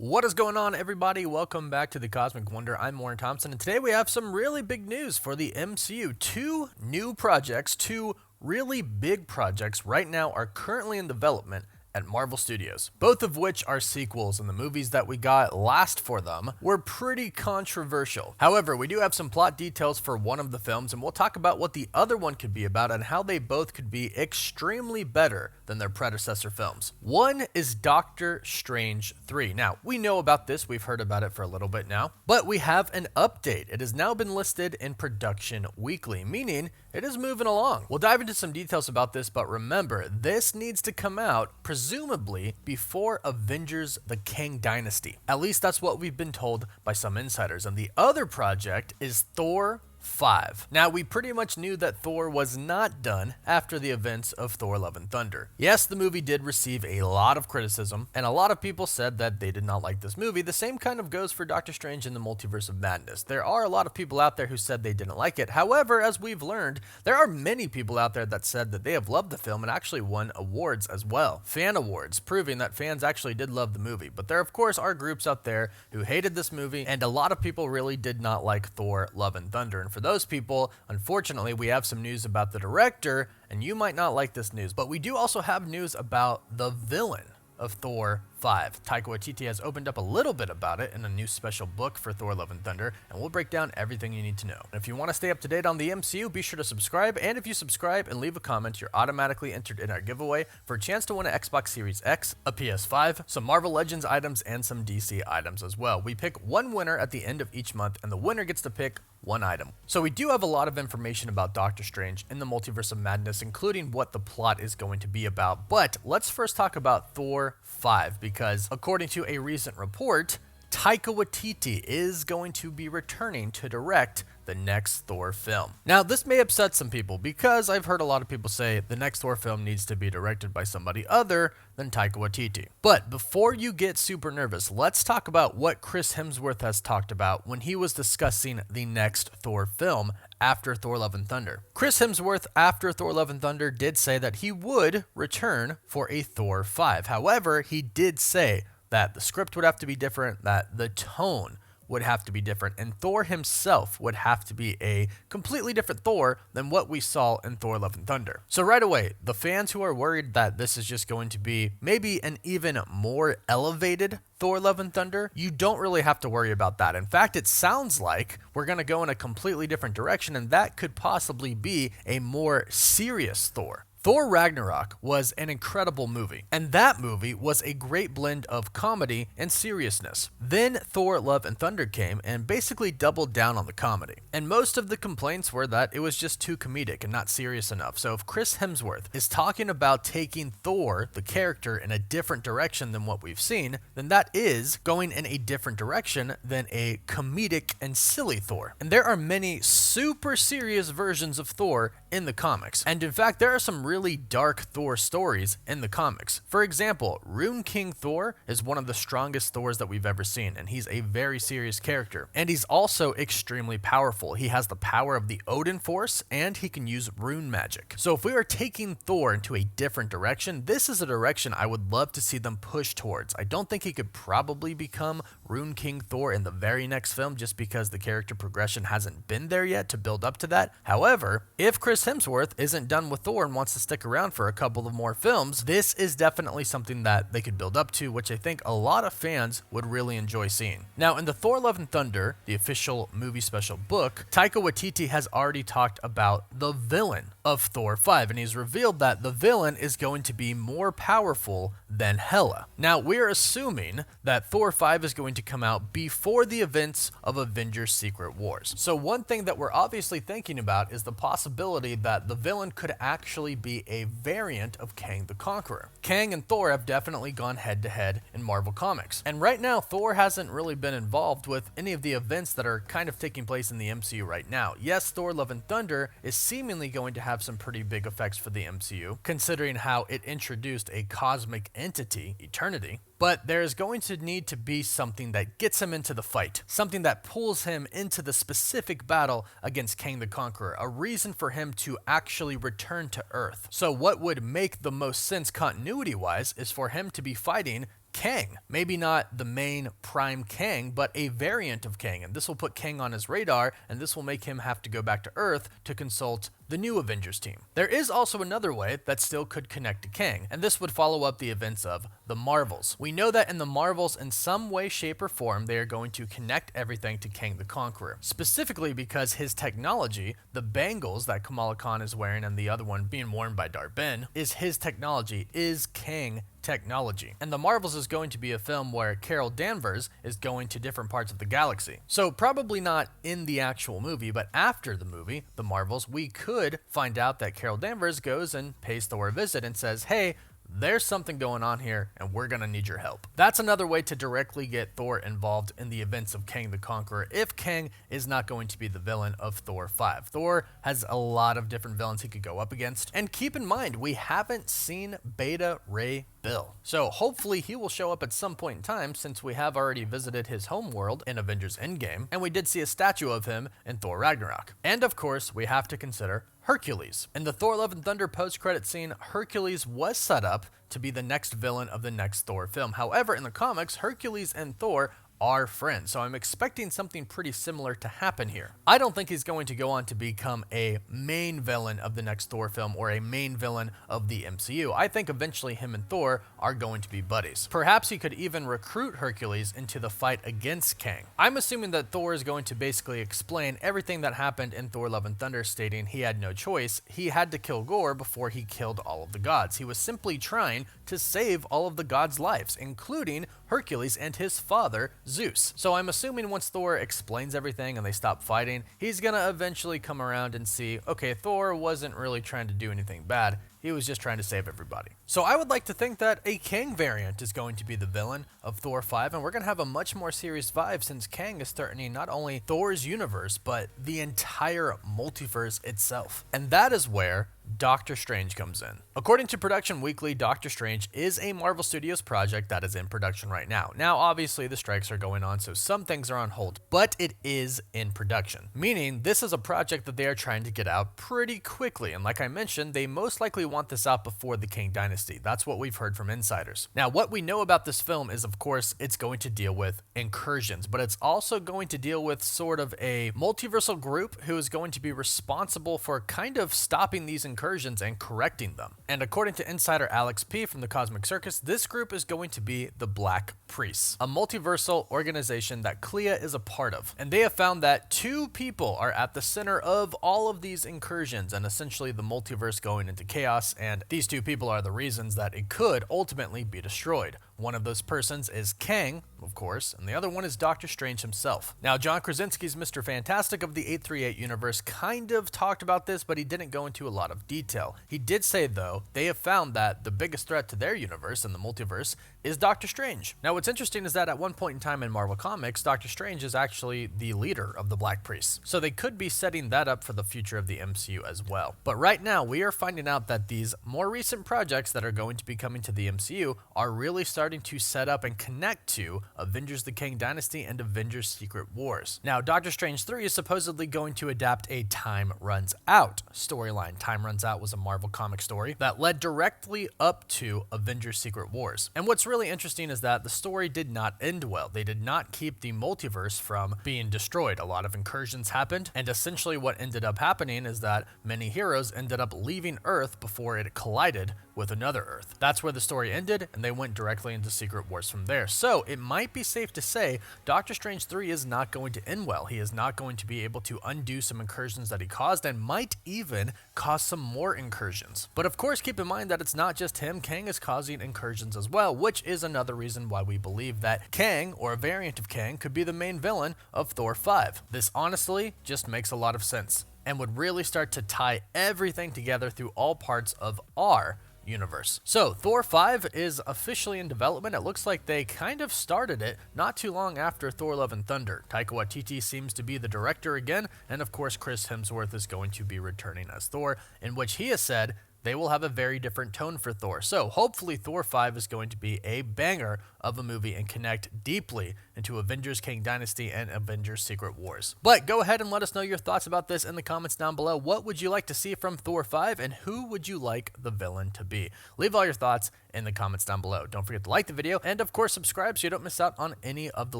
What is going on, everybody? Welcome back to the Cosmic Wonder. I'm Warren Thompson, and today we have some really big news for the MCU. Two new projects, two really big projects right now are currently in development at Marvel Studios, both of which are sequels, and the movies that we got last for them were pretty controversial. However, we do have some plot details for one of the films, and we'll talk about what the other one could be about and how they both could be extremely better than their predecessor films. One is Doctor Strange 3. Now, we know about this, we've heard about it for a little bit now, but we have an update. It has now been listed in Production Weekly, meaning it is moving along. We'll dive into some details about this, but remember, this needs to come out presumably before Avengers the Kang Dynasty. At least that's what we've been told by some insiders. And the other project is Thor 5. Now, we pretty much knew that Thor was not done after the events of Thor Love and Thunder. Yes, the movie did receive a lot of criticism, and a lot of people said that they did not like this movie. The same kind of goes for Doctor Strange in the Multiverse of Madness. There are a lot of people out there who said they didn't like it. However, as we've learned, there are many people out there that said that they have loved the film and actually won awards as well. Fan awards, proving that fans actually did love the movie. But there, of course, are groups out there who hated this movie, and a lot of people really did not like Thor Love and Thunder. And for those people, unfortunately, we have some news about the director, and you might not like this news, but we do also have news about the villain of Thor 5. Taika Waititi has opened up a little bit about it in a new special book for Thor Love and Thunder, and we'll break down everything you need to know. And if you want to stay up to date on the MCU, be sure to subscribe, and if you subscribe and leave a comment, you're automatically entered in our giveaway for a chance to win an Xbox Series X, a PS5, some Marvel Legends items, and some DC items as well. We pick one winner at the end of each month, and the winner gets to pick one item. So we do have a lot of information about Doctor Strange in the Multiverse of Madness, including what the plot is going to be about. But let's first talk about Thor 5, because according to a recent report, Taika Waititi is going to be returning to direct the next Thor film. Now, this may upset some people because I've heard a lot of people say the next Thor film needs to be directed by somebody other than Taika Waititi. But before you get super nervous, let's talk about what Chris Hemsworth has talked about when he was discussing the next Thor film after Thor Love and Thunder. Chris Hemsworth, after Thor Love and Thunder, did say that he would return for a Thor 5. However, he did say that the script would have to be different, that the tone would have to be different, and Thor himself would have to be a completely different Thor than what we saw in Thor Love and Thunder. So right away, the fans who are worried that this is just going to be maybe an even more elevated Thor Love and Thunder, you don't really have to worry about that. In fact, it sounds like we're going to go in a completely different direction, and that could possibly be a more serious Thor. Thor Ragnarok was an incredible movie, and that movie was a great blend of comedy and seriousness. Then Thor Love and Thunder came and basically doubled down on the comedy. And most of the complaints were that it was just too comedic and not serious enough. So if Chris Hemsworth is talking about taking Thor, the character, in a different direction than what we've seen, then that is going in a different direction than a comedic and silly Thor. And there are many super serious versions of Thor in the comics. And in fact, there are some really dark Thor stories in the comics. For example, Rune King Thor is one of the strongest Thors that we've ever seen, and he's a very serious character. And he's also extremely powerful. He has the power of the Odin Force, and he can use rune magic. So if we are taking Thor into a different direction, this is a direction I would love to see them push towards. I don't think he could probably become Rune King Thor in the very next film just because the character progression hasn't been there yet to build up to that. However, if Chris Hemsworth isn't done with Thor and wants to stick around for a couple of more films, this is definitely something that they could build up to, which I think a lot of fans would really enjoy seeing. Now, in the Thor Love and Thunder, the official movie special book, Taika Waititi has already talked about the villain of Thor 5, and he's revealed that the villain is going to be more powerful than Hela. Now, we're assuming that Thor 5 is going to come out before the events of Avengers Secret Wars. So one thing that we're obviously thinking about is the possibility that the villain could actually be a variant of Kang the Conqueror. Kang and Thor have definitely gone head-to-head in Marvel Comics. And right now, Thor hasn't really been involved with any of the events that are kind of taking place in the MCU right now. Yes, Thor Love and Thunder is seemingly going to have some pretty big effects for the MCU, considering how it introduced a cosmic entity, Eternity. But there's going to need to be something that gets him into the fight, something that pulls him into the specific battle against Kang the Conqueror, a reason for him to actually return to Earth. So what would make the most sense continuity-wise is for him to be fighting Kang. Maybe not the main prime Kang, but a variant of Kang. And this will put Kang on his radar, and this will make him have to go back to Earth to consult the new Avengers team. There is also another way that still could connect to Kang, and this would follow up the events of the Marvels. We know that in the Marvels, in some way, shape, or form, they are going to connect everything to Kang the Conqueror. Specifically because his technology, the bangles that Kamala Khan is wearing and the other one being worn by Dar-Benn, is his technology, is Kang technology. And the Marvels is going to be a film where Carol Danvers is going to different parts of the galaxy. So probably not in the actual movie, but after the movie, the Marvels, we could find out that Carol Danvers goes and pays Thor a visit and says, hey, there's something going on here, and we're gonna need your help. That's another way to directly get Thor involved in the events of Kang the Conqueror if Kang is not going to be the villain of Thor 5. Thor has a lot of different villains he could go up against, and keep in mind, we haven't seen Beta Ray Bill. So hopefully he will show up at some point in time, since we have already visited his home world in Avengers Endgame, and we did see a statue of him in Thor Ragnarok. And of course, we have to consider Hercules. In the Thor Love and Thunder post-credit scene, Hercules was set up to be the next villain of the next Thor film. However, in the comics, Hercules and Thor are friends, so I'm expecting something pretty similar to happen here. I don't think he's going to go on to become a main villain of the next Thor film or a main villain of the MCU. I think eventually him and Thor are going to be buddies. Perhaps he could even recruit Hercules into the fight against Kang. I'm assuming that Thor is going to basically explain everything that happened in Thor Love and Thunder, stating he had no choice. He had to kill Gore before he killed all of the gods. He was simply trying to save all of the gods' lives, including Hercules and his father, Zeus. So I'm assuming once Thor explains everything and they stop fighting, he's gonna eventually come around and see, okay, Thor wasn't really trying to do anything bad. He was just trying to save everybody. So I would like to think that a Kang variant is going to be the villain of Thor 5, and we're going to have a much more serious vibe since Kang is threatening not only Thor's universe, but the entire multiverse itself. And that is where Doctor Strange comes in. According to Production Weekly, Doctor Strange is a Marvel Studios project that is in production right now. Now, obviously, the strikes are going on, so some things are on hold, but it is in production, meaning this is a project that they are trying to get out pretty quickly. And like I mentioned, they most likely want this out before the Kang Dynasty. That's what we've heard from insiders. Now, what we know about this film is, of course, it's going to deal with incursions, but it's also going to deal with sort of a multiversal group who is going to be responsible for kind of stopping these incursions and correcting them. And according to insider Alex P. from the Cosmic Circus, this group is going to be the Black Priests, a multiversal organization that Clea is a part of. And they have found that two people are at the center of all of these incursions and essentially the multiverse going into chaos, and these two people are the reasons that it could ultimately be destroyed. One of those persons is Kang, of course, and the other one is Doctor Strange himself. Now, John Krasinski's Mr. Fantastic of the 838 universe kind of talked about this, but he didn't go into a lot of detail. He did say, though, they have found that the biggest threat to their universe and the multiverse is Doctor Strange. Now, what's interesting is that at one point in time in Marvel Comics, Doctor Strange is actually the leader of the Black Priests. So they could be setting that up for the future of the MCU as well. But right now, we are finding out that these more recent projects that are going to be coming to the MCU are really starting to set up and connect to Avengers the Kang Dynasty and Avengers Secret Wars. Now, Doctor Strange 3 is supposedly going to adapt a Time Runs Out storyline. Time Runs Out was a Marvel comic story that led directly up to Avengers Secret Wars. And what's really interesting is that the story did not end well. They did not keep the multiverse from being destroyed. A lot of incursions happened, and essentially what ended up happening is that many heroes ended up leaving Earth before it collided with another Earth. That's where the story ended, and they went directly into Secret Wars from there. So it might be safe to say Doctor Strange 3 is not going to end well. He is not going to be able to undo some incursions that he caused, and might even cause some more incursions. But of course, keep in mind that it's not just him. Kang is causing incursions as well, which is another reason why we believe that Kang, or a variant of Kang, could be the main villain of Thor 5. This honestly just makes a lot of sense, and would really start to tie everything together through all parts of our universe. So Thor 5 is officially in development. It looks like they kind of started it not too long after Thor Love and Thunder. Taika Waititi seems to be the director again, and of course Chris Hemsworth is going to be returning as Thor, in which he has said they will have a very different tone for Thor. So hopefully Thor 5 is going to be a banger of a movie and connect deeply into Avengers Kang Dynasty and Avengers Secret Wars. But go ahead and let us know your thoughts about this in the comments down below. What would you like to see from Thor 5 and who would you like the villain to be? Leave all your thoughts in the comments down below. Don't forget to like the video and of course subscribe so you don't miss out on any of the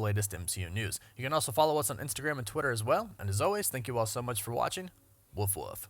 latest MCU news. You can also follow us on Instagram and Twitter as well. And as always, thank you all so much for watching. Woof woof.